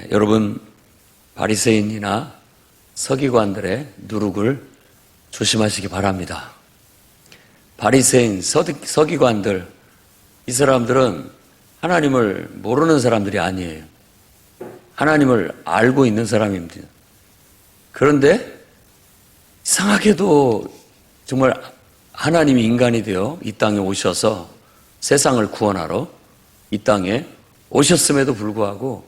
여러분 바리새인이나 서기관들의 누룩을 조심하시기 바랍니다. 바리새인, 서기관들, 이 사람들은 하나님을 모르는 사람들이 아니에요. 하나님을 알고 있는 사람입니다. 그런데 이상하게도 정말 하나님이 인간이 되어 이 땅에 오셔서 세상을 구원하러 이 땅에 오셨음에도 불구하고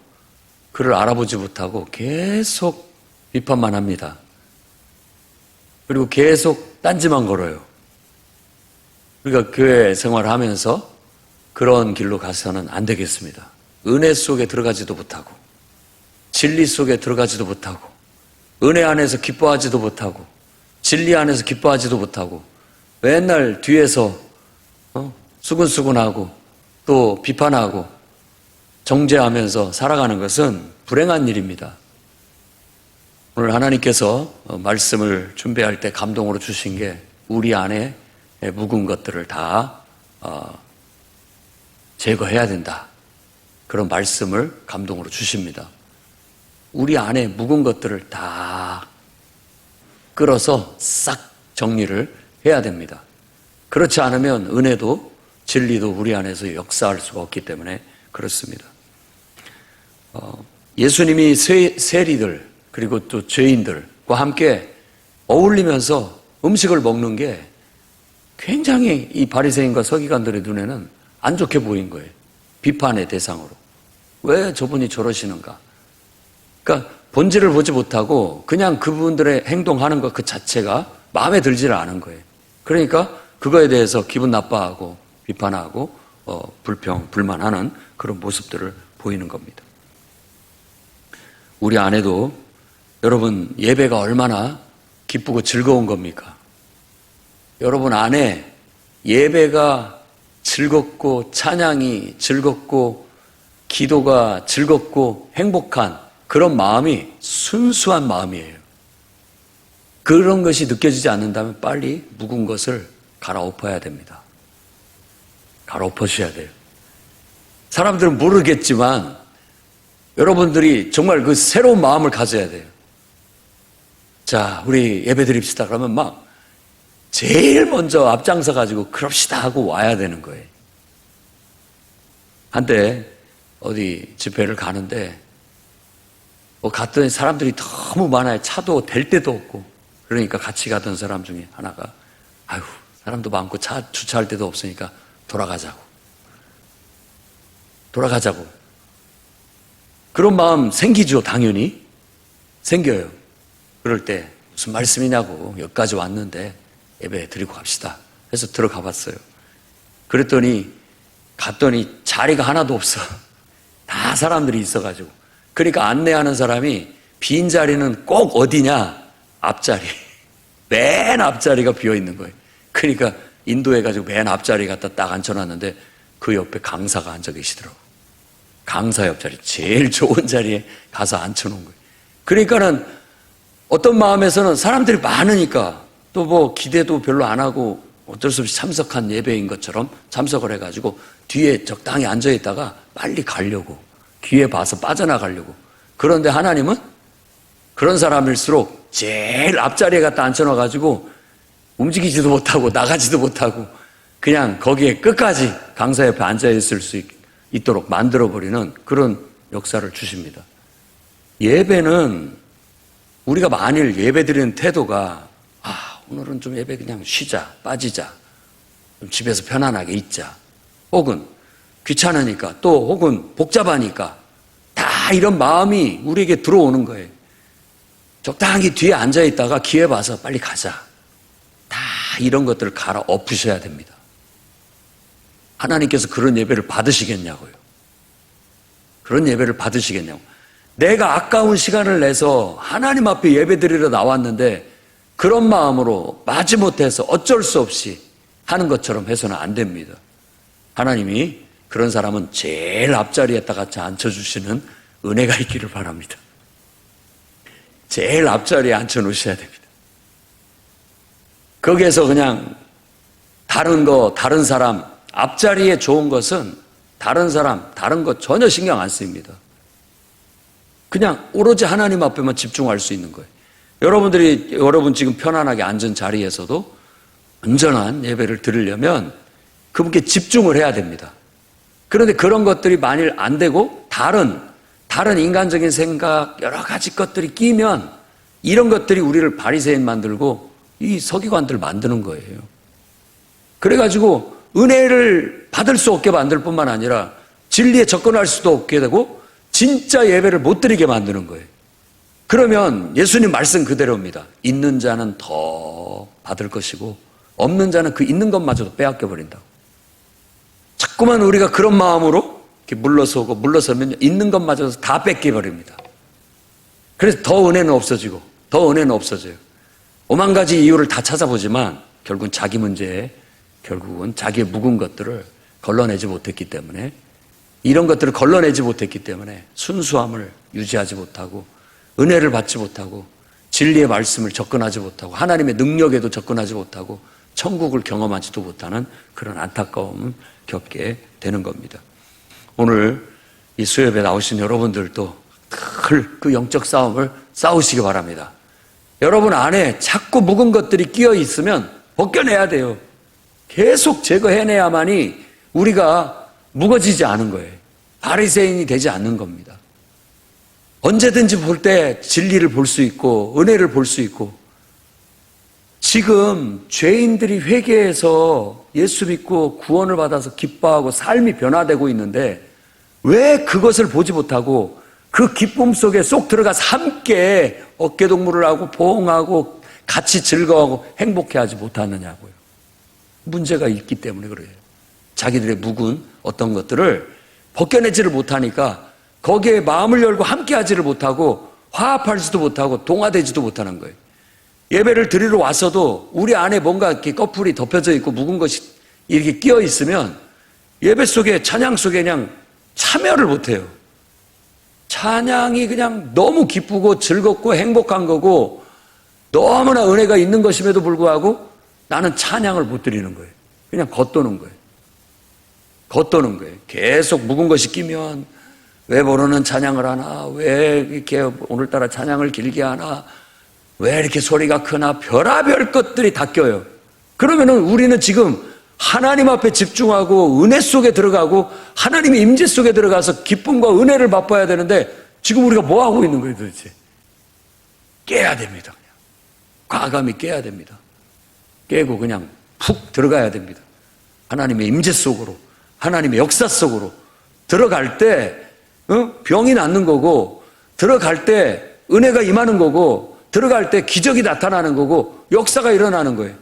그를 알아보지 못하고 계속 비판만 합니다. 그리고 계속 딴지만 걸어요. 우리가 교회 생활하면서 그런 길로 가서는 안 되겠습니다. 은혜 속에 들어가지도 못하고 진리 속에 들어가지도 못하고 은혜 안에서 기뻐하지도 못하고 진리 안에서 기뻐하지도 못하고 맨날 뒤에서 수근수근하고 또 비판하고 정죄하면서 살아가는 것은 불행한 일입니다. 오늘 하나님께서 말씀을 준비할 때 감동으로 주신 게 우리 안에 묵은 것들을 다 제거해야 된다. 그런 말씀을 감동으로 주십니다. 우리 안에 묵은 것들을 다 끌어서 싹 정리를 해야 됩니다. 그렇지 않으면 은혜도 진리도 우리 안에서 역사할 수가 없기 때문에 그렇습니다. 예수님이 세리들 그리고 또 죄인들과 함께 어울리면서 음식을 먹는 게 굉장히 이 바리새인과 서기관들의 눈에는 안 좋게 보인 거예요. 비판의 대상으로. 왜 저분이 저러시는가? 그러니까 본질을 보지 못하고 그냥 그분들의 행동하는 것 그 자체가 마음에 들지를 않은 거예요. 그러니까 그거에 대해서 기분 나빠하고 비판하고 불만하는 그런 모습들을 보이는 겁니다. 우리 안에도 여러분 예배가 얼마나 기쁘고 즐거운 겁니까? 여러분 안에 예배가 즐겁고 찬양이 즐겁고 기도가 즐겁고 행복한 그런 마음이 순수한 마음이에요. 그런 것이 느껴지지 않는다면 빨리 묵은 것을 갈아엎어야 됩니다. 갈아엎으셔야 돼요. 사람들은 모르겠지만 여러분들이 정말 그 새로운 마음을 가져야 돼요. 자, 우리 예배 드립시다. 그러면 막 제일 먼저 앞장서 가지고 그럽시다 하고 와야 되는 거예요. 한때 어디 집회를 가는데 갔더니 사람들이 너무 많아요. 차도 댈 데도 없고. 그러니까 같이 가던 사람 중에 하나가 아유, 사람도 많고 차 주차할 데도 없으니까 돌아가자고. 그런 마음 생기죠, 당연히. 생겨요. 그럴 때 무슨 말씀이냐고 여기까지 왔는데 예배 드리고 갑시다 해서 들어가 봤어요. 갔더니 자리가 하나도 없어. 다 사람들이 있어가지고. 그러니까 안내하는 사람이 빈 자리는 꼭 어디냐? 앞자리. 맨 앞자리가 비어 있는 거예요. 그러니까 인도해가지고 맨 앞자리 갖다 딱 앉혀놨는데 그 옆에 강사가 앉아 계시더라고. 강사 옆자리, 제일 좋은 자리에 가서 앉혀놓은 거예요. 그러니까는 어떤 마음에서는 사람들이 많으니까 또 뭐 기대도 별로 안 하고 어쩔 수 없이 참석한 예배인 것처럼 참석을 해가지고 뒤에 적당히 앉아있다가 빨리 가려고, 기회 봐서 빠져나가려고. 그런데 하나님은 그런 사람일수록 제일 앞자리에 갖다 앉혀놔가지고 움직이지도 못하고 나가지도 못하고 그냥 거기에 끝까지 강사 옆에 앉아있을 수 있도록 만들어버리는 그런 역사를 주십니다. 예배는 우리가 만일 예배 드리는 태도가 오늘은 좀 예배 그냥 쉬자, 빠지자, 좀 집에서 편안하게 있자, 혹은 귀찮으니까 또 혹은 복잡하니까 다 이런 마음이 우리에게 들어오는 거예요. 적당히 뒤에 앉아있다가 기회 봐서 빨리 가자. 다 이런 것들을 갈아엎으셔야 됩니다. 하나님께서 그런 예배를 받으시겠냐고요. 그런 예배를 받으시겠냐고. 내가 아까운 시간을 내서 하나님 앞에 예배 드리러 나왔는데 그런 마음으로 마지못해서 어쩔 수 없이 하는 것처럼 해서는 안 됩니다. 하나님이 그런 사람은 제일 앞자리에다가 앉혀주시는 은혜가 있기를 바랍니다. 제일 앞자리에 앉혀놓으셔야 됩니다. 거기에서 그냥 다른 사람, 앞자리에 좋은 것은 다른 사람, 다른 것 전혀 신경 안 씁니다. 그냥 오로지 하나님 앞에만 집중할 수 있는 거예요. 여러분 지금 편안하게 앉은 자리에서도 온전한 예배를 드리려면 그분께 집중을 해야 됩니다. 그런데 그런 것들이 만일 안 되고 다른 인간적인 생각 여러 가지 것들이 끼면 이런 것들이 우리를 바리새인 만들고 이 서기관들 만드는 거예요. 그래가지고 은혜를 받을 수 없게 만들 뿐만 아니라 진리에 접근할 수도 없게 되고 진짜 예배를 못 드리게 만드는 거예요. 그러면 예수님 말씀 그대로입니다. 있는 자는 더 받을 것이고 없는 자는 그 있는 것마저도 빼앗겨 버린다고. 자꾸만 우리가 그런 마음으로 이렇게 물러서면 있는 것마저도 다 뺏겨 버립니다. 그래서 더 은혜는 없어지고 더 은혜는 없어져요. 오만 가지 이유를 다 찾아보지만 결국은 자기 문제에 결국은 자기의 묵은 것들을 걸러내지 못했기 때문에 이런 것들을 걸러내지 못했기 때문에 순수함을 유지하지 못하고 은혜를 받지 못하고 진리의 말씀을 접근하지 못하고 하나님의 능력에도 접근하지 못하고 천국을 경험하지도 못하는 그런 안타까움을 겪게 되는 겁니다. 오늘 이 수협에 나오신 여러분들도 그 영적 싸움을 싸우시기 바랍니다. 여러분 안에 자꾸 묵은 것들이 끼어 있으면 벗겨내야 돼요. 계속 제거해내야만이 우리가 묵어지지 않은 거예요. 바리새인이 되지 않는 겁니다. 언제든지 볼 때 진리를 볼 수 있고 은혜를 볼 수 있고 지금 죄인들이 회개해서 예수 믿고 구원을 받아서 기뻐하고 삶이 변화되고 있는데 왜 그것을 보지 못하고 그 기쁨 속에 쏙 들어가서 함께 어깨동무를 하고 보응하고 같이 즐거워하고 행복해하지 못하느냐고요. 문제가 있기 때문에 그래요. 자기들의 묵은 어떤 것들을 벗겨내지를 못하니까 거기에 마음을 열고 함께하지를 못하고 화합하지도 못하고 동화되지도 못하는 거예요. 예배를 드리러 와서도 우리 안에 뭔가 이렇게 꺼풀이 덮여져 있고 묵은 것이 이렇게 끼어 있으면 예배 속에 찬양 속에 그냥 참여를 못해요. 찬양이 그냥 너무 기쁘고 즐겁고 행복한 거고 너무나 은혜가 있는 것임에도 불구하고 나는 찬양을 못 드리는 거예요. 그냥 겉도는 거예요. 겉도는 거예요. 계속 묵은 것이 끼면 왜 모르는 찬양을 하나? 왜 이렇게 오늘따라 찬양을 길게 하나? 왜 이렇게 소리가 크나? 별의별 것들이 다 껴요. 그러면은 우리는 지금 하나님 앞에 집중하고 은혜 속에 들어가고 하나님의 임재 속에 들어가서 기쁨과 은혜를 맛봐야 되는데 지금 우리가 뭐 하고 있는 거예요 도대체? 깨야 됩니다. 그냥 과감히 깨야 됩니다. 깨고 그냥 푹 들어가야 됩니다. 하나님의 임재 속으로 하나님의 역사 속으로 들어갈 때 병이 낫는 거고 들어갈 때 은혜가 임하는 거고 들어갈 때 기적이 나타나는 거고 역사가 일어나는 거예요.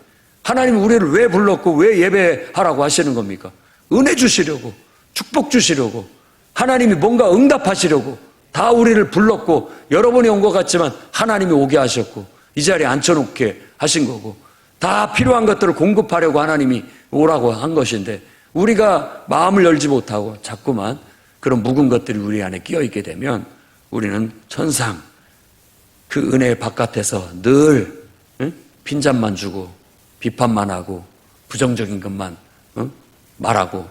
하나님은 우리를 왜 불렀고 왜 예배하라고 하시는 겁니까? 은혜 주시려고 축복 주시려고 하나님이 뭔가 응답하시려고 다 우리를 불렀고 여러분이 온 것 같지만 하나님이 오게 하셨고 이 자리에 앉혀놓게 하신 거고 다 필요한 것들을 공급하려고 하나님이 오라고 한 것인데 우리가 마음을 열지 못하고 자꾸만 그런 묵은 것들이 우리 안에 끼어있게 되면 우리는 천상 그 은혜 바깥에서 늘 빈잔만 주고 비판만 하고 부정적인 것만 말하고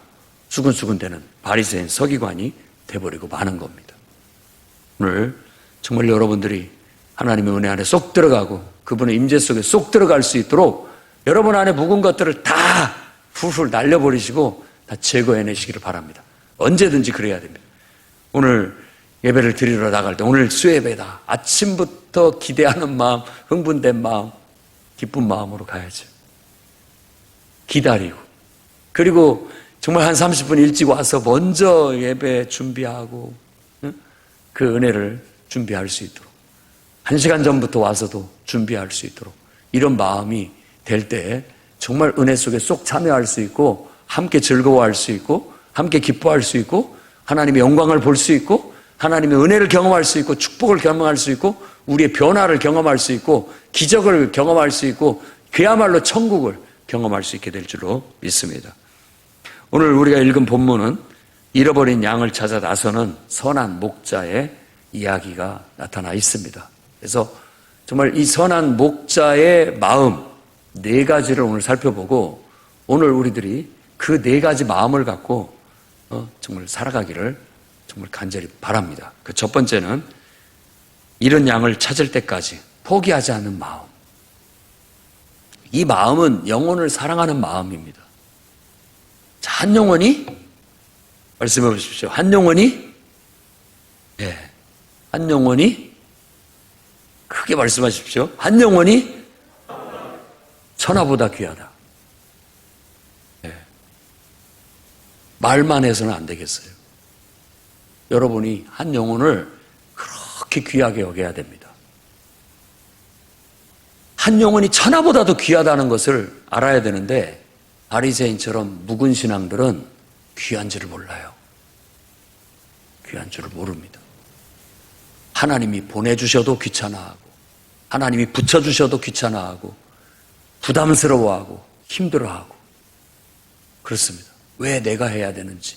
수근수근대는 바리새인 서기관이 돼버리고 마는 겁니다. 오늘 정말 여러분들이 하나님의 은혜 안에 쏙 들어가고 그분의 임재 속에 쏙 들어갈 수 있도록 여러분 안에 묵은 것들을 다 훌훌 날려버리시고 다 제거해내시기를 바랍니다. 언제든지 그래야 됩니다. 오늘 예배를 드리러 나갈 때 오늘 수예배다. 아침부터 기대하는 마음, 흥분된 마음, 기쁜 마음으로 가야죠. 기다리고 그리고 정말 한 30분 일찍 와서 먼저 예배 준비하고 그 은혜를 준비할 수 있도록 1시간 전부터 와서도 준비할 수 있도록 이런 마음이 될 때 정말 은혜 속에 쏙 참여할 수 있고 함께 즐거워할 수 있고 함께 기뻐할 수 있고 하나님의 영광을 볼 수 있고 하나님의 은혜를 경험할 수 있고 축복을 경험할 수 있고 우리의 변화를 경험할 수 있고 기적을 경험할 수 있고 그야말로 천국을 경험할 수 있게 될 줄로 믿습니다. 오늘 우리가 읽은 본문은 잃어버린 양을 찾아 나서는 선한 목자의 이야기가 나타나 있습니다. 그래서 정말 이 선한 목자의 마음 4가지를 오늘 살펴보고 오늘 우리들이 그 4가지 마음을 갖고 정말 살아가기를 정말 간절히 바랍니다. 그 첫 번째는 이런 양을 찾을 때까지 포기하지 않는 마음. 이 마음은 영혼을 사랑하는 마음입니다. 자, 한 영혼이 말씀해 보십시오. 한 영혼이 한 영혼이 크게 말씀하십시오. 한 영혼이 천하보다 귀하다. 말만 해서는 안 되겠어요. 여러분이 한 영혼을 그렇게 귀하게 여겨야 됩니다. 한 영혼이 천하보다도 귀하다는 것을 알아야 되는데 바리새인처럼 묵은 신앙들은 귀한 줄을 몰라요. 귀한 줄을 모릅니다. 하나님이 보내주셔도 귀찮아하고 하나님이 붙여주셔도 귀찮아하고 부담스러워하고 힘들어하고 그렇습니다. 왜 내가 해야 되는지,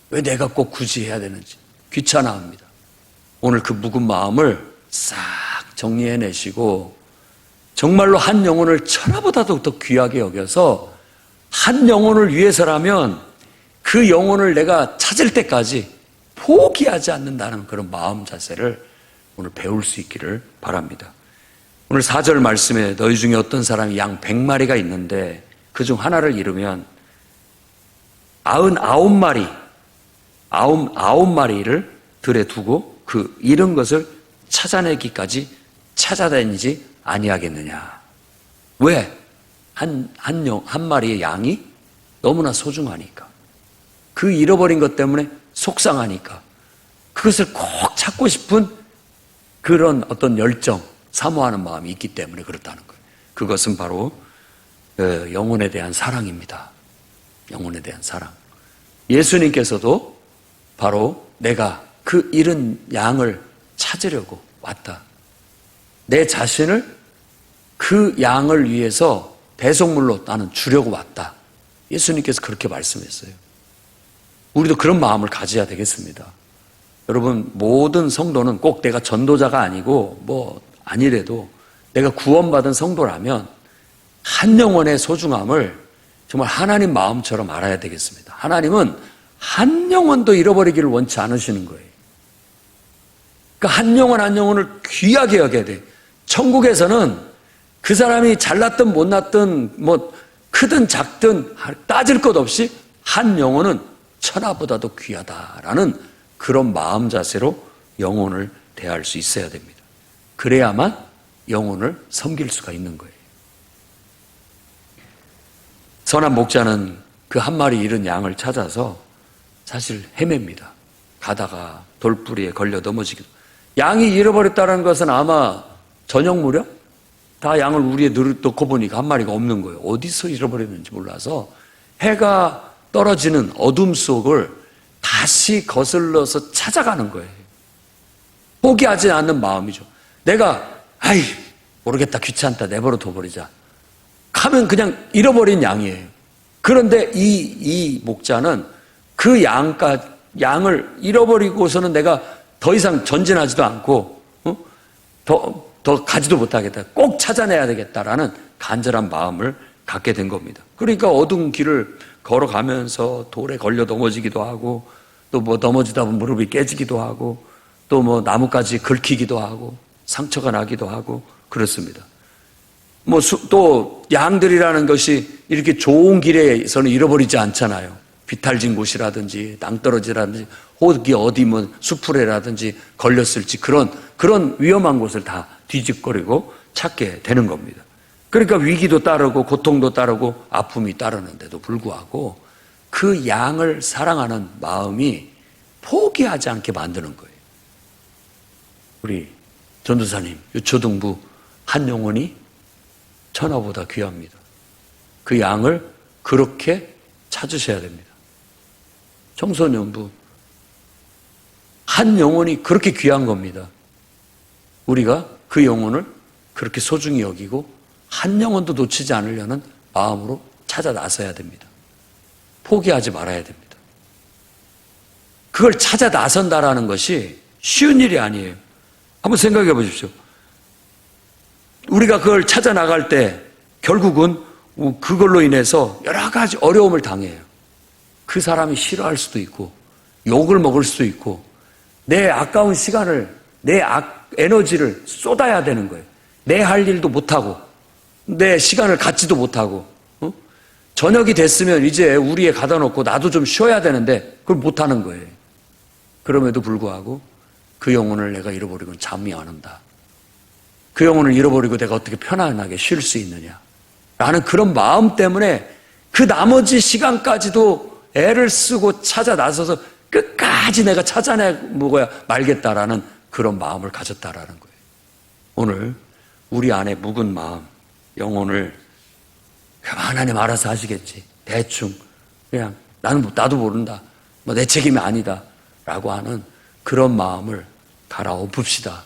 왜 내가 꼭 굳이 해야 되는지 귀찮아합니다. 오늘 그 묵은 마음을 싹 정리해내시고 정말로 한 영혼을 천하보다도 더 귀하게 여겨서 한 영혼을 위해서라면 그 영혼을 내가 찾을 때까지 포기하지 않는다는 그런 마음 자세를 오늘 배울 수 있기를 바랍니다. 오늘 4절 말씀에 너희 중에 어떤 사람이 양 100마리가 있는데 그중 하나를 잃으면 99마리를 들에 두고 그 잃은 것을 찾아내기까지 찾아다니지 아니하겠느냐. 왜? 한 마리의 양이 너무나 소중하니까. 그 잃어버린 것 때문에 속상하니까. 그것을 꼭 찾고 싶은 그런 어떤 열정, 사모하는 마음이 있기 때문에 그렇다는 거예요. 그것은 바로 영혼에 대한 사랑입니다. 영혼에 대한 사랑. 예수님께서도 바로 내가 그 잃은 양을 찾으려고 왔다. 내 자신을 그 양을 위해서 배송물로 나는 주려고 왔다. 예수님께서 그렇게 말씀했어요. 우리도 그런 마음을 가져야 되겠습니다. 여러분, 모든 성도는 꼭 내가 전도자가 아니고 뭐 아니래도 내가 구원받은 성도라면 한 영혼의 소중함을 정말 하나님 마음처럼 알아야 되겠습니다. 하나님은 한 영혼도 잃어버리기를 원치 않으시는 거예요. 그러니까 한 영혼 한 영혼을 귀하게 여겨야 돼. 천국에서는 그 사람이 잘났든 못났든 뭐 크든 작든 따질 것 없이 한 영혼은 천하보다도 귀하다라는 그런 마음 자세로 영혼을 대할 수 있어야 됩니다. 그래야만 영혼을 섬길 수가 있는 거예요. 선한 목자는 그 한 마리 잃은 양을 찾아서 사실 헤맵니다. 가다가 돌뿌리에 걸려 넘어지기도. 양이 잃어버렸다는 것은 아마 저녁 무렵 다 양을 우리에 넣고 보니까 한 마리가 없는 거예요. 어디서 잃어버렸는지 몰라서 해가 떨어지는 어둠 속을 다시 거슬러서 찾아가는 거예요. 포기하지 않는 마음이죠. 내가 모르겠다, 귀찮다, 내버려 둬버리자 하면 그냥 잃어버린 양이에요. 그런데 이 목자는 그 양을 잃어버리고서는 내가 더 이상 전진하지도 않고 더 가지도 못하겠다, 꼭 찾아내야 되겠다라는 간절한 마음을 갖게 된 겁니다. 그러니까 어두운 길을 걸어가면서 돌에 걸려 넘어지기도 하고 또 뭐 넘어지다 보면 무릎이 깨지기도 하고 또 뭐 나뭇가지 긁히기도 하고 상처가 나기도 하고 그렇습니다. 뭐 또 양들이라는 것이 이렇게 좋은 길에서는 잃어버리지 않잖아요. 비탈진 곳이라든지 낭떠러지라든지 혹이 어디 뭐 수풀에라든지 걸렸을지 그런 위험한 곳을 다 뒤집거리고 찾게 되는 겁니다. 그러니까 위기도 따르고 고통도 따르고 아픔이 따르는데도 불구하고 그 양을 사랑하는 마음이 포기하지 않게 만드는 거예요. 우리 전도사님, 유초등부 한 영혼이 천하보다 귀합니다. 그 양을 그렇게 찾으셔야 됩니다. 청소년부 한 영혼이 그렇게 귀한 겁니다. 우리가 그 영혼을 그렇게 소중히 여기고 한 영혼도 놓치지 않으려는 마음으로 찾아 나서야 됩니다. 포기하지 말아야 됩니다. 그걸 찾아 나선다라는 것이 쉬운 일이 아니에요. 한번 생각해 보십시오. 우리가 그걸 찾아 나갈 때 결국은 그걸로 인해서 여러 가지 어려움을 당해요. 그 사람이 싫어할 수도 있고 욕을 먹을 수도 있고 내 아까운 시간을 내 에너지를 쏟아야 되는 거예요. 내 할 일도 못하고, 내 시간을 갖지도 못하고, 저녁이 됐으면 이제 우리에 가다 놓고 나도 좀 쉬어야 되는데 그걸 못하는 거예요. 그럼에도 불구하고 그 영혼을 내가 잃어버리고는 잠이 안 온다. 그 영혼을 잃어버리고 내가 어떻게 편안하게 쉴 수 있느냐 라는 그런 마음 때문에 그 나머지 시간까지도 애를 쓰고 찾아 나서서 끝까지 내가 찾아내 먹어야 말겠다라는 그런 마음을 가졌다라는 거예요. 오늘 우리 안에 묵은 마음, 영혼을 하나님 알아서 하시겠지. 대충 그냥 나도 모른다. 뭐 내 책임이 아니다. 라고 하는 그런 마음을 갈아엎읍시다.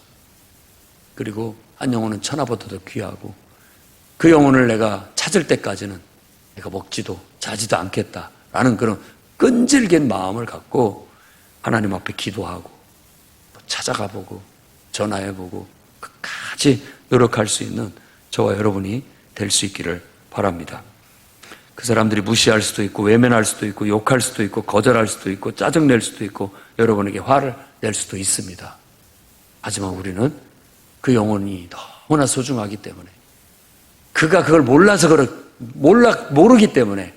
그리고 한 영혼은 천하보다 더 귀하고 그 영혼을 내가 찾을 때까지는 내가 먹지도 자지도 않겠다라는 그런 끈질긴 마음을 갖고 하나님 앞에 기도하고 찾아가보고 전화해보고 끝까지 노력할 수 있는 저와 여러분이 될 수 있기를 바랍니다. 그 사람들이 무시할 수도 있고 외면할 수도 있고 욕할 수도 있고 거절할 수도 있고 짜증낼 수도 있고 여러분에게 화를 낼 수도 있습니다. 하지만 우리는 그 영혼이 너무나 소중하기 때문에 그가 그걸 몰라서 모르기 때문에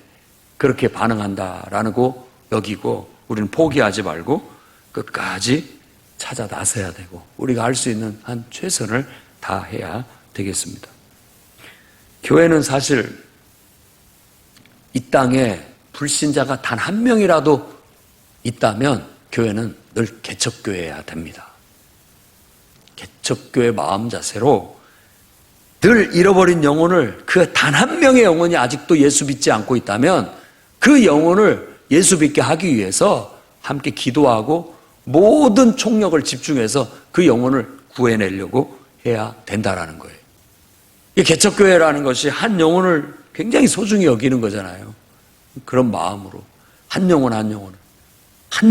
그렇게 반응한다라는 거 여기고 우리는 포기하지 말고 끝까지 찾아 나서야 되고 우리가 할 수 있는 한 최선을 다해야 되겠습니다. 교회는 사실 이 땅에 불신자가 단 한 명이라도 있다면 교회는 늘 개척교회여야 됩니다. 개척교회 마음 자세로 늘 잃어버린 영혼을 그 단 한 명의 영혼이 아직도 예수 믿지 않고 있다면 그 영혼을 예수 믿게 하기 위해서 함께 기도하고 모든 총력을 집중해서 그 영혼을 구해내려고 해야 된다라는 거예요. 이 개척교회라는 것이 한 영혼을 굉장히 소중히 여기는 거잖아요. 그런 마음으로 한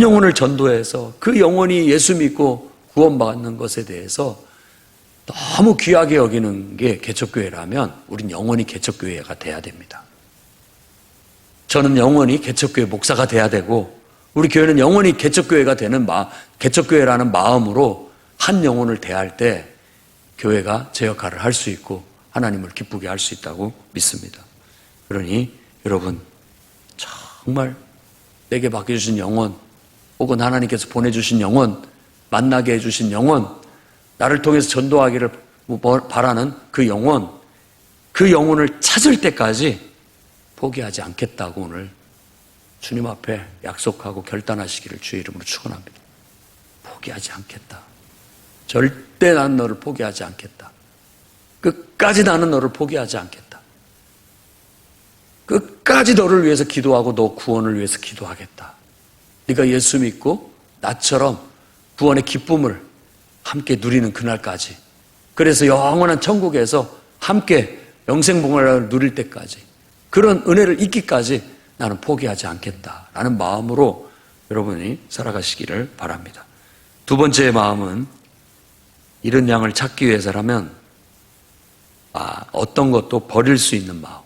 영혼을 전도해서 그 영혼이 예수 믿고 구원받는 것에 대해서 너무 귀하게 여기는 게 개척교회라면 우린 영원히 개척교회가 돼야 됩니다. 저는 영원히 개척교회 목사가 돼야 되고 우리 교회는 영원히 개척교회가 되는 개척교회라는 마음으로 한 영혼을 대할 때 교회가 제 역할을 할 수 있고 하나님을 기쁘게 할 수 있다고 믿습니다. 그러니 여러분 정말 내게 맡겨주신 영혼 혹은 하나님께서 보내주신 영혼 만나게 해주신 영혼 나를 통해서 전도하기를 바라는 그 영혼을 찾을 때까지 포기하지 않겠다고 오늘 주님 앞에 약속하고 결단하시기를 주의 이름으로 축원합니다. 포기하지 않겠다. 절대 난 너를 포기하지 않겠다. 끝까지 나는 너를 포기하지 않겠다. 끝까지 너를 위해서 기도하고 너 구원을 위해서 기도하겠다. 네가 예수 믿고 나처럼 구원의 기쁨을 함께 누리는 그날까지 그래서 영원한 천국에서 함께 영생복을 누릴 때까지 그런 은혜를 잊기까지 나는 포기하지 않겠다라는 마음으로 여러분이 살아가시기를 바랍니다. 두 번째 마음은 잃은 양을 찾기 위해서라면 어떤 것도 버릴 수 있는 마음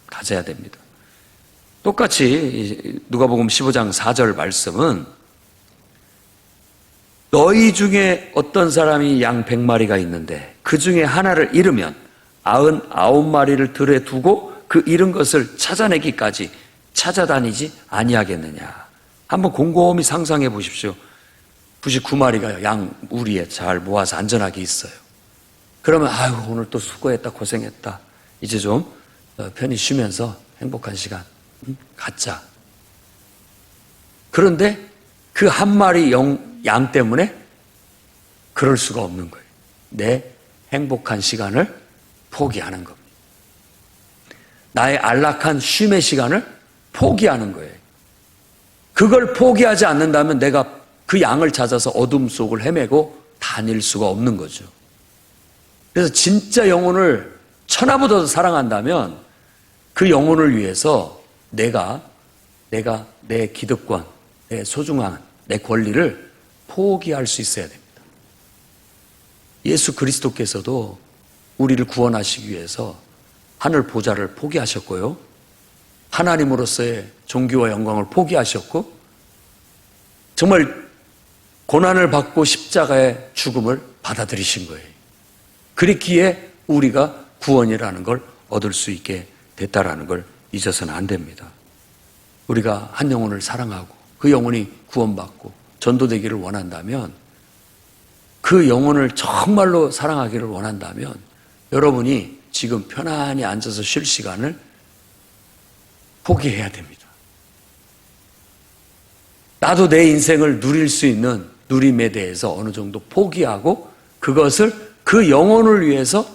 가져야 됩니다. 똑같이 누가복음 15장 4절 말씀은 너희 중에 어떤 사람이 양 100마리가 있는데 그 중에 하나를 잃으면 99마리를 들에 두고 그 잃은 것을 찾아내기까지 찾아다니지 아니하겠느냐. 한번 곰곰이 상상해 보십시오. 99마리가 양 우리에 잘 모아서 안전하게 있어요. 그러면 오늘 또 수고했다 고생했다. 이제 좀 편히 쉬면서 행복한 시간 갖자. 그런데 그 한 마리 양 때문에 그럴 수가 없는 거예요. 내 행복한 시간을 포기하는 겁니다. 나의 안락한 쉼의 시간을 포기하는 거예요. 그걸 포기하지 않는다면 내가 그 양을 찾아서 어둠 속을 헤매고 다닐 수가 없는 거죠. 그래서 진짜 영혼을 천하보다도 사랑한다면 그 영혼을 위해서 내가 내 기득권, 내 소중한 내 권리를 포기할 수 있어야 됩니다. 예수 그리스도께서도 우리를 구원하시기 위해서 하늘 보좌를 포기하셨고요. 하나님으로서의 존귀와 영광을 포기하셨고 정말 고난을 받고 십자가의 죽음을 받아들이신 거예요. 그랬기에 우리가 구원이라는 걸 얻을 수 있게 됐다라는 걸 잊어서는 안 됩니다. 우리가 한 영혼을 사랑하고 그 영혼이 구원받고 전도되기를 원한다면, 그 영혼을 정말로 사랑하기를 원한다면 여러분이 지금 편안히 앉아서 쉴 시간을 포기해야 됩니다. 나도 내 인생을 누릴 수 있는 누림에 대해서 어느 정도 포기하고 그것을 그 영혼을 위해서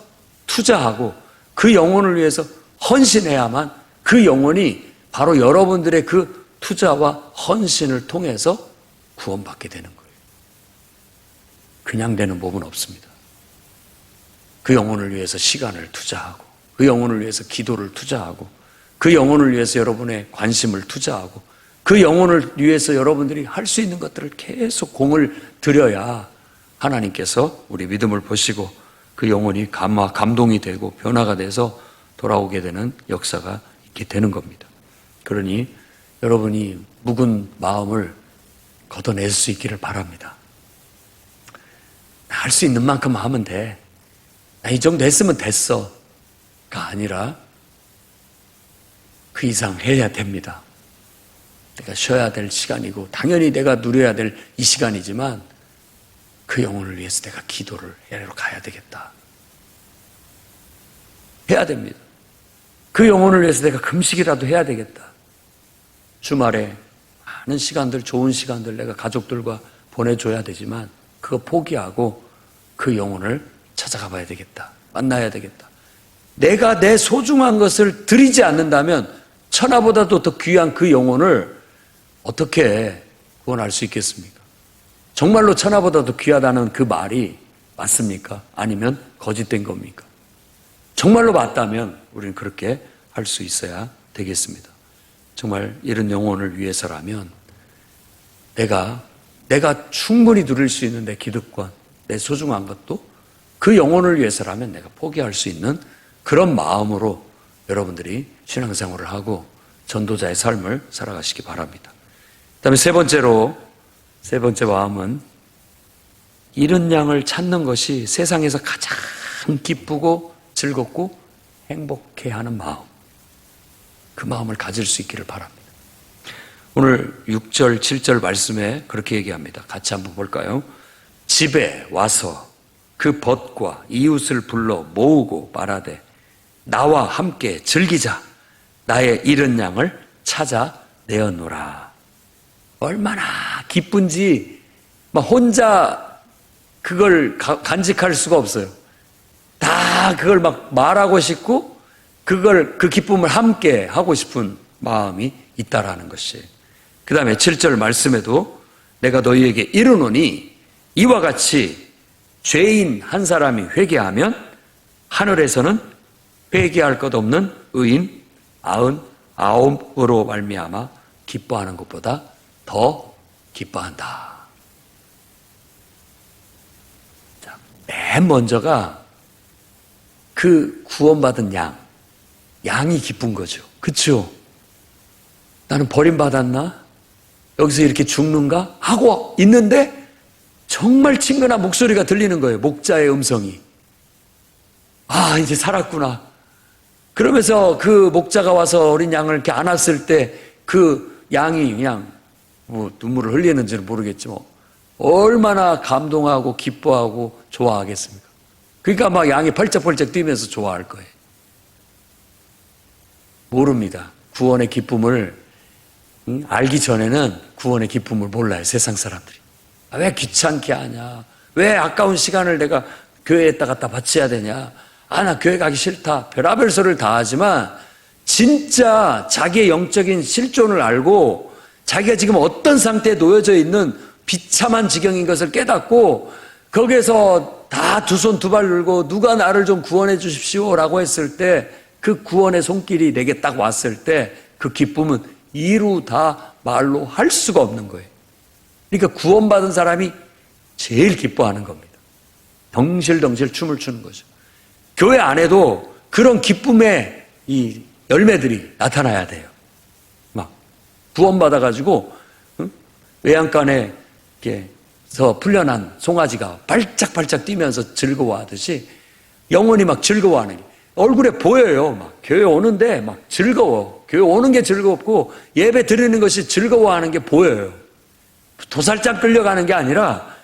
투자하고 그 영혼을 위해서 헌신해야만 그 영혼이 바로 여러분들의 그 투자와 헌신을 통해서 구원받게 되는 거예요. 그냥 되는 법은 없습니다. 그 영혼을 위해서 시간을 투자하고, 그 영혼을 위해서 기도를 투자하고, 그 영혼을 위해서 여러분의 관심을 투자하고, 그 영혼을 위해서 여러분들이 할 수 있는 것들을 계속 공을 들여야 하나님께서 우리 믿음을 보시고 그 영혼이 감동이 되고 변화가 돼서 돌아오게 되는 역사가 있게 되는 겁니다. 그러니 여러분이 묵은 마음을 걷어낼 수 있기를 바랍니다. 할 수 있는 만큼 하면 돼. 나 이 정도 했으면 됐어. 가 아니라 그 이상 해야 됩니다. 내가 쉬어야 될 시간이고 당연히 내가 누려야 될 이 시간이지만 그 영혼을 위해서 내가 기도를 해러 가야 되겠다. 해야 됩니다. 그 영혼을 위해서 내가 금식이라도 해야 되겠다. 주말에 많은 시간들, 좋은 시간들 내가 가족들과 보내줘야 되지만 그거 포기하고 그 영혼을 찾아가 봐야 되겠다. 만나야 되겠다. 내가 내 소중한 것을 드리지 않는다면 천하보다도 더 귀한 그 영혼을 어떻게 구원할 수 있겠습니까? 정말로 천하보다 더 귀하다는 그 말이 맞습니까? 아니면 거짓된 겁니까? 정말로 맞다면 우리는 그렇게 할 수 있어야 되겠습니다. 정말 이런 영혼을 위해서라면 내가 충분히 누릴 수 있는 내 기득권, 내 소중한 것도 그 영혼을 위해서라면 내가 포기할 수 있는 그런 마음으로 여러분들이 신앙생활을 하고 전도자의 삶을 살아가시기 바랍니다. 그다음에 세 번째 마음은 잃은 양을 찾는 것이 세상에서 가장 기쁘고 즐겁고 행복해하는 마음, 그 마음을 가질 수 있기를 바랍니다. 오늘 6절, 7절 말씀에 그렇게 얘기합니다. 같이 한번 볼까요? 집에 와서 그 벗과 이웃을 불러 모으고 말하되 나와 함께 즐기자. 나의 잃은 양을 찾아내었노라. 얼마나 기쁜지 막 혼자 그걸 간직할 수가 없어요. 다 그걸 막 말하고 싶고 그 기쁨을 함께 하고 싶은 마음이 있다라는 것이에요. 그 다음에 7절 말씀에도 내가 너희에게 이르노니 이와 같이 죄인 한 사람이 회개하면 하늘에서는 회개할 것 없는 의인 99으로 말미암아 기뻐하는 것보다 더 기뻐한다. 자, 맨 먼저가 그 구원받은 양이 기쁜 거죠. 그렇죠? 나는 버림받았나? 여기서 이렇게 죽는가? 하고 있는데 정말 친근한 목소리가 들리는 거예요. 목자의 음성이. 아, 이제 살았구나. 그러면서 그 목자가 와서 어린 양을 이렇게 안았을 때 그 양이 그냥 눈물을 흘리는지는 모르겠지만 얼마나 감동하고 기뻐하고 좋아하겠습니까? 그러니까 막 양이 펄쩍펄쩍 뛰면서 좋아할 거예요. 모릅니다. 구원의 기쁨을 알기 전에는 구원의 기쁨을 몰라요. 세상 사람들이. 왜 귀찮게 하냐? 왜 아까운 시간을 내가 교회에다 갖다 바쳐야 되냐? 나 교회 가기 싫다. 별의별 소리를 다 하지만 진짜 자기의 영적인 실존을 알고 자기가 지금 어떤 상태에 놓여져 있는 비참한 지경인 것을 깨닫고 거기에서 다 두 손 두 발 들고 누가 나를 좀 구원해 주십시오 라고 했을 때 그 구원의 손길이 내게 딱 왔을 때 그 기쁨은 이루다 말로 할 수가 없는 거예요. 그러니까 구원받은 사람이 제일 기뻐하는 겁니다. 덩실덩실 춤을 추는 거죠. 교회 안에도 그런 기쁨의 이 열매들이 나타나야 돼요. 막 구원받아가지고 외양간에 이렇게 풀려난 송아지가 발짝발짝 뛰면서 즐거워하듯이 영혼이 막 즐거워하는 게 얼굴에 보여요. 막 교회 오는데 막 즐거워. 교회 오는 게 즐겁고 예배 드리는 것이 즐거워하는 게 보여요. 도살장 끌려가는 게 아니라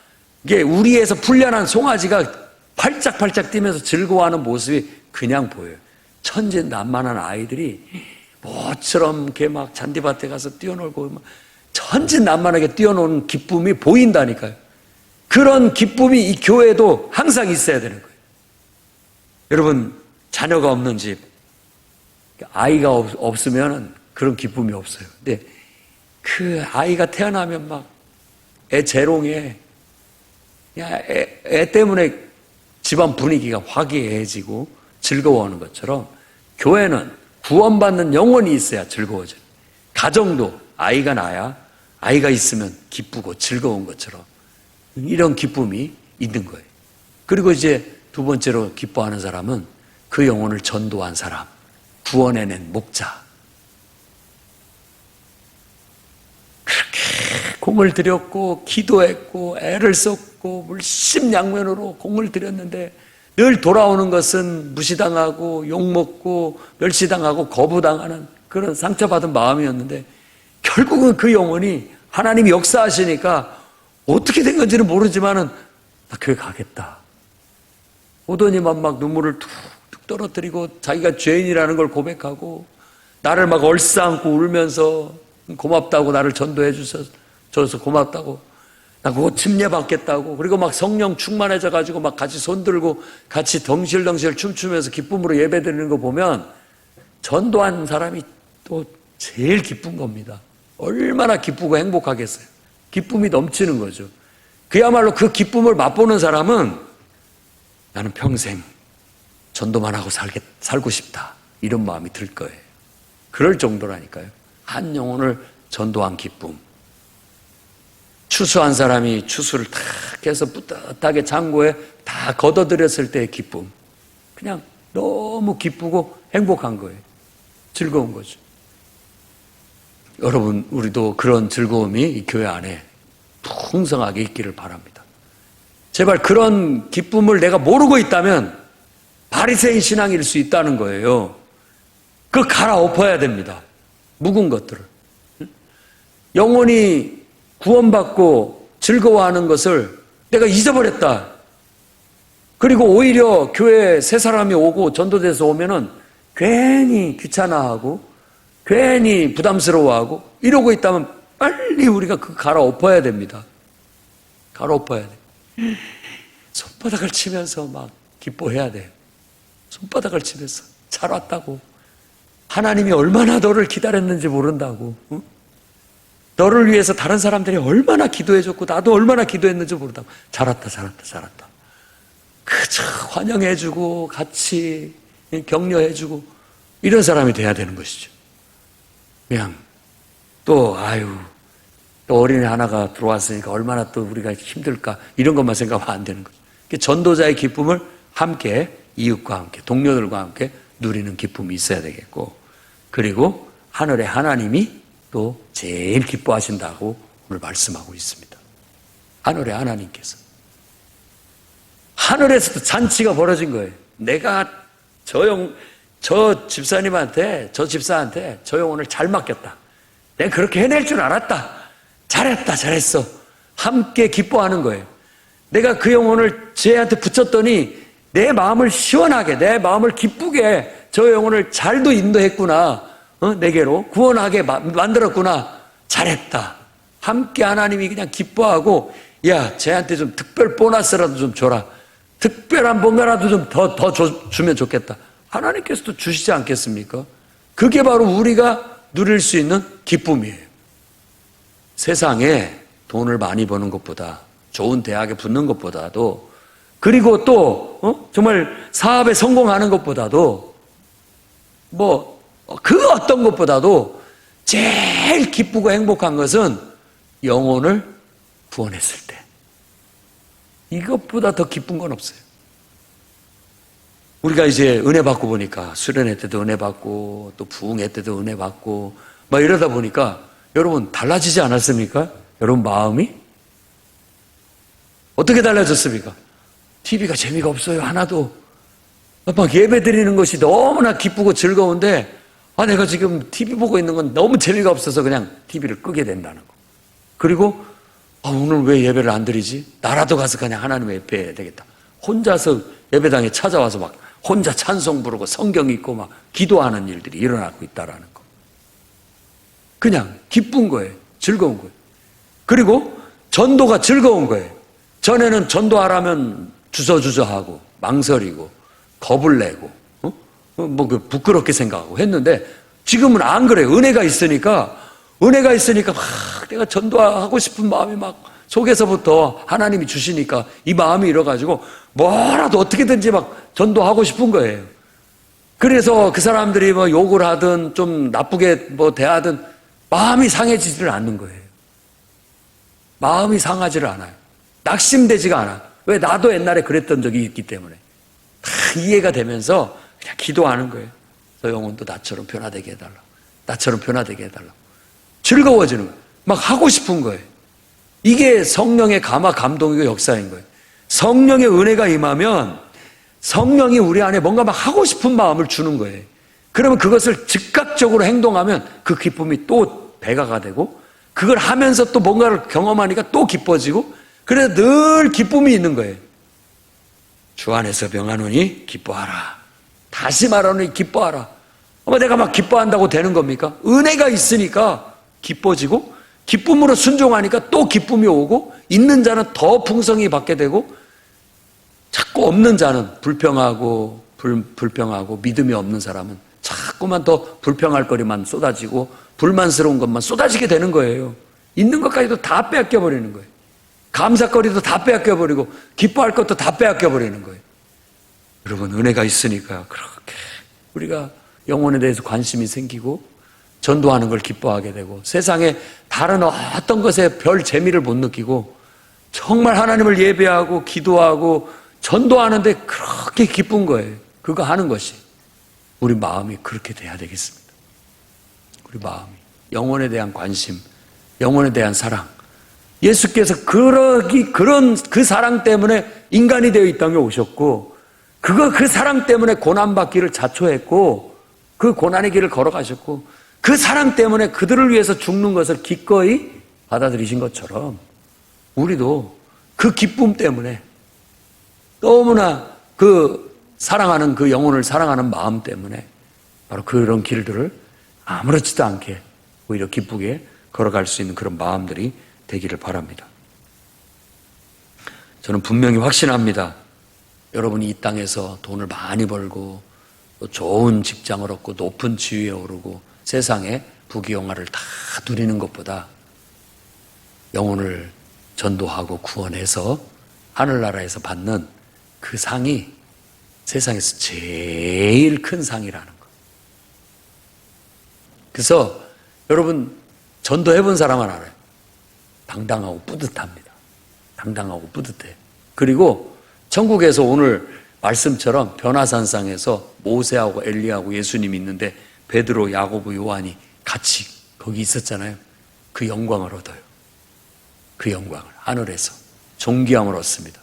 이게 우리에서 풀려난 송아지가 팔짝팔짝 뛰면서 즐거워하는 모습이 그냥 보여요. 천진난만한 아이들이 모처럼 이렇게 막 잔디밭에 가서 뛰어놀고 막 천진난만하게 뛰어노는 기쁨이 보인다니까요. 그런 기쁨이 이 교회에도 항상 있어야 되는 거예요. 여러분, 자녀가 없는 집, 아이가 없으면 그런 기쁨이 없어요. 근데 그 아이가 태어나면 막 애 재롱에 애 때문에 집안 분위기가 화기애애해지고 즐거워하는 것처럼 교회는 구원받는 영혼이 있어야 즐거워져요. 가정도 아이가 나야 아이가 있으면 기쁘고 즐거운 것처럼 이런 기쁨이 있는 거예요. 그리고 이제 두 번째로 기뻐하는 사람은 그 영혼을 전도한 사람, 구원해낸 목자. 그렇게 공을 들였고 기도했고 애를 썼고 물심양면으로 공을 들였는데 늘 돌아오는 것은 무시당하고 욕먹고 멸시당하고 거부당하는 그런 상처받은 마음이었는데 결국은 그 영혼이 하나님이 역사하시니까 어떻게 된 건지는 모르지만은 나 교회 가겠다. 오더니만 막 눈물을 툭툭 떨어뜨리고 자기가 죄인이라는 걸 고백하고 나를 막 얼싸안고 울면서 고맙다고 나를 전도해 줘서 고맙다고 나 그거 침례받겠다고 그리고 막 성령 충만해져 가지고 막 같이 손들고 같이 덩실덩실 춤추면서 기쁨으로 예배드리는 거 보면 전도한 사람이 또 제일 기쁜 겁니다. 얼마나 기쁘고 행복하겠어요. 기쁨이 넘치는 거죠. 그야말로 그 기쁨을 맛보는 사람은 나는 평생 전도만 하고 살고 싶다. 이런 마음이 들 거예요. 그럴 정도라니까요. 한 영혼을 전도한 기쁨. 추수한 사람이 추수를 탁 해서 뿌듯하게 창고에 다 걷어들였을 때의 기쁨. 그냥 너무 기쁘고 행복한 거예요. 즐거운 거죠. 여러분, 우리도 그런 즐거움이 이 교회 안에 풍성하게 있기를 바랍니다. 제발 그런 기쁨을 내가 모르고 있다면 바리새인 신앙일 수 있다는 거예요. 그걸 갈아엎어야 됩니다. 묵은 것들을. 영혼이 구원받고 즐거워하는 것을 내가 잊어버렸다. 그리고 오히려 교회에 새 사람이 오고 전도돼서 오면은 괜히 귀찮아하고 괜히 부담스러워하고 이러고 있다면 빨리 우리가 그거 갈아엎어야 됩니다. 갈아엎어야 돼. 손바닥을 치면서 막 기뻐해야 돼요. 손바닥을 치면서 잘 왔다고. 하나님이 얼마나 너를 기다렸는지 모른다고. 응? 너를 위해서 다른 사람들이 얼마나 기도해줬고 나도 얼마나 기도했는지 모른다고. 잘 왔다, 잘 왔다, 잘 왔다. 그저 환영해주고 같이 격려해주고 이런 사람이 돼야 되는 것이죠. 그냥 또 어린애 하나가 들어왔으니까 얼마나 또 우리가 힘들까 이런 것만 생각하면 안 되는 거죠. 전도자의 기쁨을 함께 이웃과 함께 동료들과 함께 누리는 기쁨이 있어야 되겠고, 그리고 하늘의 하나님이 또 제일 기뻐하신다고 오늘 말씀하고 있습니다. 하늘의 하나님께서 하늘에서도 잔치가 벌어진 거예요. 내가 저 집사님한테 저 집사한테 저 영혼을 잘 맡겼다. 내가 그렇게 해낼 줄 알았다. 잘했다, 잘했어. 함께 기뻐하는 거예요. 내가 그 영혼을 쟤한테 붙였더니 내 마음을 시원하게, 내 마음을 기쁘게 저 영혼을 잘도 인도했구나. 내게로 구원하게 만들었구나. 잘했다. 함께 하나님이 그냥 기뻐하고, 야, 쟤한테 좀 특별 보너스라도 좀 줘라. 특별한 뭔가라도 좀 더 주면 좋겠다. 하나님께서도 주시지 않겠습니까? 그게 바로 우리가 누릴 수 있는 기쁨이에요. 세상에 돈을 많이 버는 것보다, 좋은 대학에 붙는 것보다도, 그리고 또 정말 사업에 성공하는 것보다도, 그 어떤 것보다도 제일 기쁘고 행복한 것은 영혼을 구원했을 때. 이것보다 더 기쁜 건 없어요. 우리가 이제 은혜 받고 보니까 수련회 때도 은혜 받고 또 부흥회 때도 은혜 받고 막 이러다 보니까 여러분 달라지지 않았습니까? 여러분 마음이? 어떻게 달라졌습니까? TV가 재미가 없어요. 하나도. 막 예배 드리는 것이 너무나 기쁘고 즐거운데 내가 지금 TV 보고 있는 건 너무 재미가 없어서 그냥 TV를 끄게 된다는 거. 그리고 오늘 왜 예배를 안 드리지? 나라도 가서 그냥 하나님 예배해야 되겠다. 혼자서 예배당에 찾아와서 막 혼자 찬송 부르고 성경 읽고 막 기도하는 일들이 일어나고 있다라는 거. 그냥 기쁜 거예요. 즐거운 거예요. 그리고 전도가 즐거운 거예요. 전에는 전도하라면 주저주저하고 망설이고 겁을 내고 부끄럽게 생각하고 했는데 지금은 안 그래요. 은혜가 있으니까 막 내가 전도하고 싶은 마음이 막 속에서부터 하나님이 주시니까 이 마음이 일어가지고 뭐라도 어떻게든지 막 전도하고 싶은 거예요. 그래서 그 사람들이 뭐 욕을 하든 좀 나쁘게 뭐 대하든 마음이 상해지지를 않는 거예요. 마음이 상하지를 않아요. 낙심되지가 않아요. 왜? 나도 옛날에 그랬던 적이 있기 때문에 다 이해가 되면서 그냥 기도하는 거예요. 너 영혼도 나처럼 변화되게 해달라. 나처럼 변화되게 해달라. 즐거워지는 거예요. 막 하고 싶은 거예요. 이게 성령의 감화 감동이고 역사인 거예요. 성령의 은혜가 임하면 성령이 우리 안에 뭔가 막 하고 싶은 마음을 주는 거예요. 그러면 그것을 즉각적으로 행동하면 그 기쁨이 또 배가가 되고 그걸 하면서 또 뭔가를 경험하니까 또 기뻐지고 그래서 늘 기쁨이 있는 거예요. 주 안에서 명하노니 기뻐하라. 다시 말하노니 기뻐하라. 내가 막 기뻐한다고 되는 겁니까? 은혜가 있으니까 기뻐지고 기쁨으로 순종하니까 또 기쁨이 오고 있는 자는 더 풍성히 받게 되고 자꾸 없는 자는 불평하고 믿음이 없는 사람은 자꾸만 더 불평할 거리만 쏟아지고 불만스러운 것만 쏟아지게 되는 거예요. 있는 것까지도 다 빼앗겨버리는 거예요. 감사거리도 다 빼앗겨버리고 기뻐할 것도 다 빼앗겨버리는 거예요. 여러분 은혜가 있으니까 그렇게 우리가 영혼에 대해서 관심이 생기고 전도하는 걸 기뻐하게 되고 세상에 다른 어떤 것에 별 재미를 못 느끼고 정말 하나님을 예배하고 기도하고 전도하는데 그렇게 기쁜 거예요. 그거 하는 것이 우리 마음이 그렇게 돼야 되겠습니다. 우리 마음이 영혼에 대한 관심, 영혼에 대한 사랑. 예수께서 그런 그 사랑 때문에 인간이 되어 이 땅에 오셨고 그 사랑 때문에 고난받기를 자초했고 그 고난의 길을 걸어가셨고 그 사랑 때문에 그들을 위해서 죽는 것을 기꺼이 받아들이신 것처럼 우리도 그 기쁨 때문에 너무나 그 사랑하는 그 영혼을 사랑하는 마음 때문에 바로 그런 길들을 아무렇지도 않게 오히려 기쁘게 걸어갈 수 있는 그런 마음들이 되기를 바랍니다. 저는 분명히 확신합니다. 여러분이 이 땅에서 돈을 많이 벌고 또 좋은 직장을 얻고 높은 지위에 오르고 세상에 부귀영화를 다 누리는 것보다 영혼을 전도하고 구원해서 하늘나라에서 받는 그 상이 세상에서 제일 큰 상이라는 거. 그래서 여러분 전도해본 사람은 알아요. 당당하고 뿌듯합니다. 당당하고 뿌듯해요. 그리고 천국에서 오늘 말씀처럼 변화산상에서 모세하고 엘리야하고 예수님이 있는데 베드로, 야고보, 요한이 같이 거기 있었잖아요. 그 영광을 얻어요. 그 영광을 하늘에서 존귀함을 얻습니다.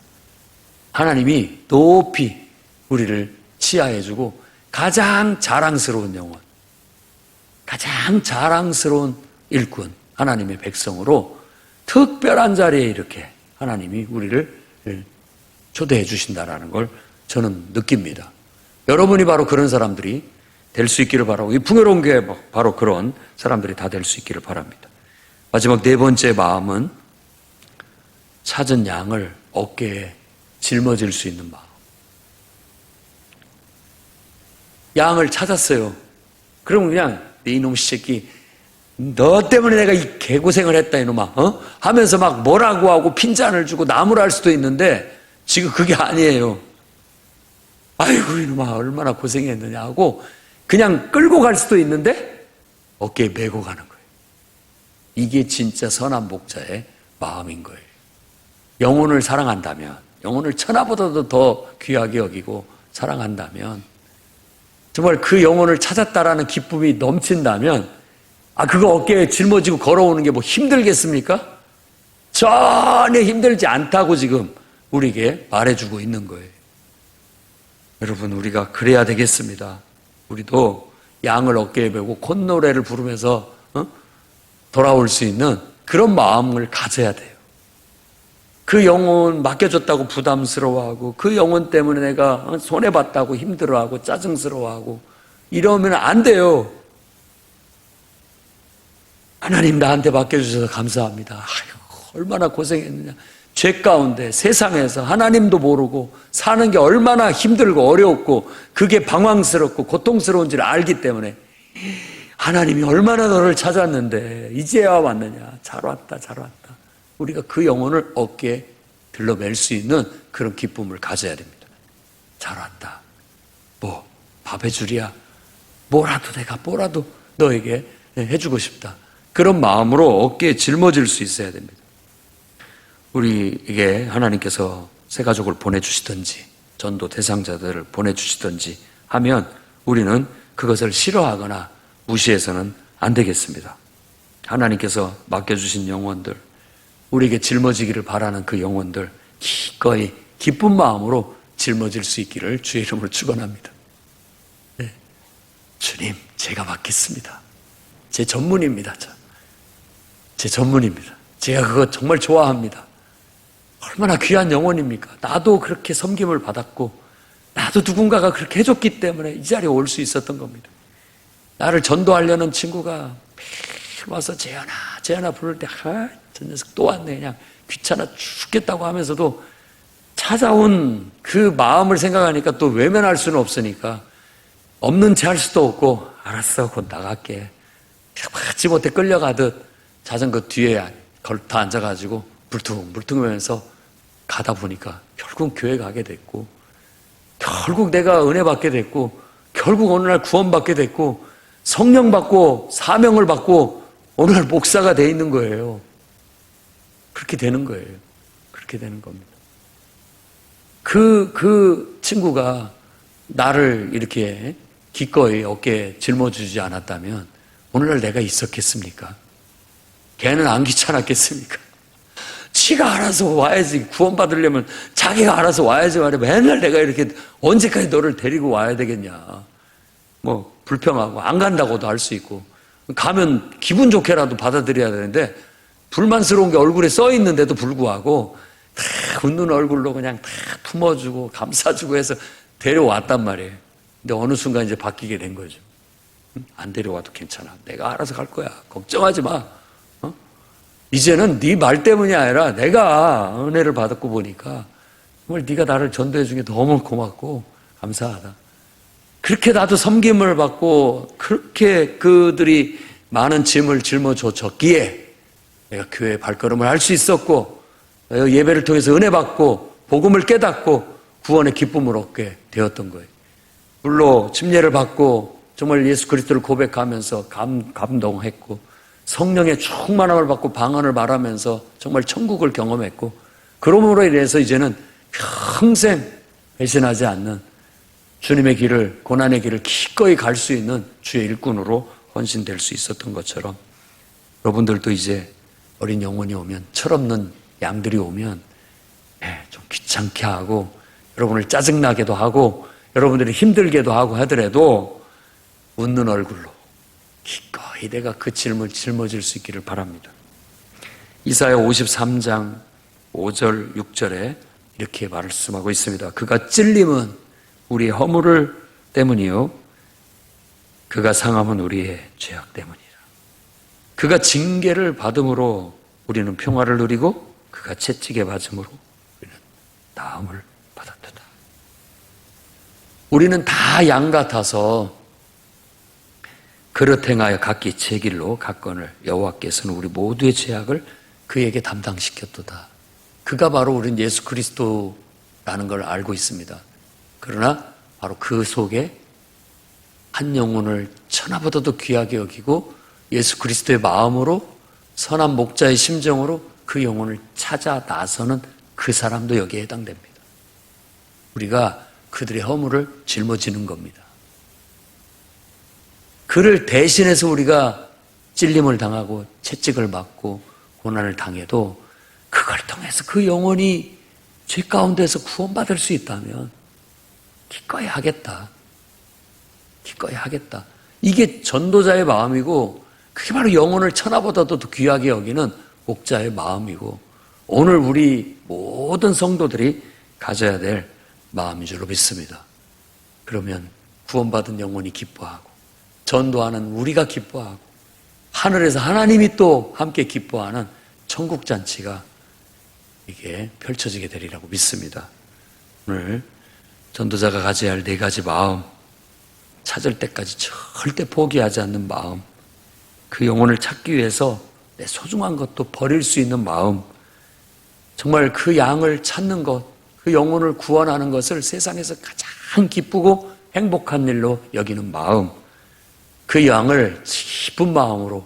하나님이 높이 우리를 치하해주고 가장 자랑스러운 영혼, 가장 자랑스러운 일꾼, 하나님의 백성으로 특별한 자리에 이렇게 하나님이 우리를 초대해 주신다는 걸 저는 느낍니다. 여러분이 바로 그런 사람들이 될 수 있기를 바라고 이 풍요로운 게 바로 그런 사람들이 다 될 수 있기를 바랍니다. 마지막 네 번째 마음은 찾은 양을 어깨에 짊어질 수 있는 마음. 양을 찾았어요. 그럼 그냥 네 이놈 새끼 너 때문에 내가 이 개고생을 했다 이놈아 하면서 막 뭐라고 하고 핀잔을 주고 나무랄 수도 있는데 지금 그게 아니에요. 아이고 이놈아 얼마나 고생했느냐 하고 그냥 끌고 갈 수도 있는데 어깨에 메고 가는 거예요. 이게 진짜 선한 목자의 마음인 거예요. 영혼을 사랑한다면, 영혼을 천하보다도 더 귀하게 여기고 사랑한다면, 정말 그 영혼을 찾았다라는 기쁨이 넘친다면 그거 어깨에 짊어지고 걸어오는 게 뭐 힘들겠습니까? 전혀 힘들지 않다고 지금 우리에게 말해주고 있는 거예요. 여러분, 우리가 그래야 되겠습니다. 우리도 양을 어깨에 메고 콧노래를 부르면서 돌아올 수 있는 그런 마음을 가져야 돼요. 그 영혼 맡겨줬다고 부담스러워하고 그 영혼 때문에 내가 손해봤다고 힘들어하고 짜증스러워하고 이러면 안 돼요. 하나님 나한테 맡겨주셔서 감사합니다. 아이고, 얼마나 고생했느냐. 죄 가운데 세상에서 하나님도 모르고 사는 게 얼마나 힘들고 어렵고 그게 방황스럽고 고통스러운지를 알기 때문에 하나님이 얼마나 너를 찾았는데 이제야 왔느냐. 잘 왔다 잘 왔다. 우리가 그 영혼을 어깨에 들러맬 수 있는 그런 기쁨을 가져야 됩니다. 잘 왔다. 뭐 밥 해주랴. 뭐라도 너에게 해주고 싶다. 그런 마음으로 어깨에 짊어질 수 있어야 됩니다. 우리에게 하나님께서 새 가족을 보내주시든지 전도 대상자들을 보내주시든지 하면 우리는 그것을 싫어하거나 무시해서는 안 되겠습니다. 하나님께서 맡겨주신 영혼들, 우리에게 짊어지기를 바라는 그 영혼들 기꺼이 기쁜 마음으로 짊어질 수 있기를 주의 이름으로 축원합니다. 네. 주님, 제가 맡겠습니다. 제 전문입니다. 제 전문입니다. 제가 그거 정말 좋아합니다. 얼마나 귀한 영혼입니까? 나도 그렇게 섬김을 받았고 나도 누군가가 그렇게 해줬기 때문에 이 자리에 올 수 있었던 겁니다. 나를 전도하려는 친구가 매일 와서 재현아 부를 때 저 녀석 또 왔네. 그냥 귀찮아 죽겠다고 하면서도 찾아온 그 마음을 생각하니까 또 외면할 수는 없으니까 없는 채 할 수도 없고 알았어 곧 나갈게. 마치 못해 끌려가듯 자전거 뒤에 걸터 앉아가지고 물퉁물퉁하면서 가다 보니까 결국 교회 가게 됐고 결국 내가 은혜 받게 됐고 결국 어느 날 구원받게 됐고 성령 받고 사명을 받고 오늘 목사가 돼 있는 거예요. 그렇게 되는 거예요. 그렇게 되는 겁니다. 그 친구가 나를 이렇게 기꺼이 어깨에 짊어주지 않았다면 오늘날 내가 있었겠습니까? 걔는 안 귀찮았겠습니까? 지가 알아서 와야지. 구원받으려면 자기가 알아서 와야지 말이야. 맨날 내가 이렇게 언제까지 너를 데리고 와야 되겠냐. 뭐 불평하고 안 간다고도 할 수 있고 가면 기분 좋게라도 받아들여야 되는데 불만스러운 게 얼굴에 써 있는데도 불구하고 다 웃는 얼굴로 그냥 다 품어주고 감싸주고 해서 데려왔단 말이에요. 근데 어느 순간 이제 바뀌게 된 거죠. 안 데려와도 괜찮아. 내가 알아서 갈 거야. 걱정하지 마. 이제는 네 말 때문이 아니라 내가 은혜를 받았고 보니까 정말 네가 나를 전도해 준 게 너무 고맙고 감사하다. 그렇게 나도 섬김을 받고 그렇게 그들이 많은 짐을 짊어졌기에 내가 교회에 발걸음을 할 수 있었고 예배를 통해서 은혜 받고 복음을 깨닫고 구원의 기쁨을 얻게 되었던 거예요. 물로 침례를 받고 정말 예수 그리스도를 고백하면서 감동했고 성령의 충만함을 받고 방언을 말하면서 정말 천국을 경험했고 그러므로 인해서 이제는 평생 배신하지 않는 주님의 길을 고난의 길을 기꺼이 갈 수 있는 주의 일꾼으로 헌신될 수 있었던 것처럼 여러분들도 이제 어린 영혼이 오면 철없는 양들이 오면 좀 귀찮게 하고 여러분을 짜증나게도 하고 여러분들이 힘들게도 하고 하더라도 웃는 얼굴로 기꺼이 내가 그 짐을 짊어질 수 있기를 바랍니다. 이사야 53장 5절 6절에 이렇게 말씀하고 있습니다. 그가 찔림은 우리의 허물을 때문이요 그가 상함은 우리의 죄악 때문이라. 그가 징계를 받음으로 우리는 평화를 누리고 그가 채찍에 맞음으로 우리는 나음을 받았도다. 우리는 다 양 같아서 그릇 행하여 각기 제 길로 갔거늘 여호와께서는 우리 모두의 죄악을 그에게 담당시켰도다. 그가 바로 우리는 예수 그리스도라는 걸 알고 있습니다. 그러나 바로 그 속에 한 영혼을 천하보다도 귀하게 여기고 예수 그리스도의 마음으로 선한 목자의 심정으로 그 영혼을 찾아 나서는 그 사람도 여기에 해당됩니다. 우리가 그들의 허물을 짊어지는 겁니다. 그를 대신해서 우리가 찔림을 당하고 채찍을 맞고 고난을 당해도 그걸 통해서 그 영혼이 죄 가운데서 구원받을 수 있다면 기꺼이 하겠다. 기꺼이 하겠다. 이게 전도자의 마음이고 그게 바로 영혼을 천하보다도 더 귀하게 여기는 목자의 마음이고 오늘 우리 모든 성도들이 가져야 될 마음인 줄로 믿습니다. 그러면 구원받은 영혼이 기뻐하고 전도하는 우리가 기뻐하고 하늘에서 하나님이 또 함께 기뻐하는 천국잔치가 이게 펼쳐지게 되리라고 믿습니다. 오늘 전도자가 가져야 할 4가지 마음, 찾을 때까지 절대 포기하지 않는 마음, 그 영혼을 찾기 위해서 내 소중한 것도 버릴 수 있는 마음, 정말 그 양을 찾는 것, 그 영혼을 구원하는 것을 세상에서 가장 기쁘고 행복한 일로 여기는 마음, 그 양을 기쁜 마음으로,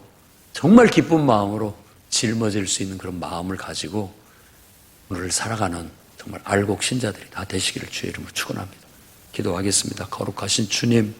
정말 기쁜 마음으로 짊어질 수 있는 그런 마음을 가지고 오늘 살아가는 정말 알곡 신자들이 다 되시기를 주의 이름으로 축원합니다. 기도하겠습니다. 거룩하신 주님,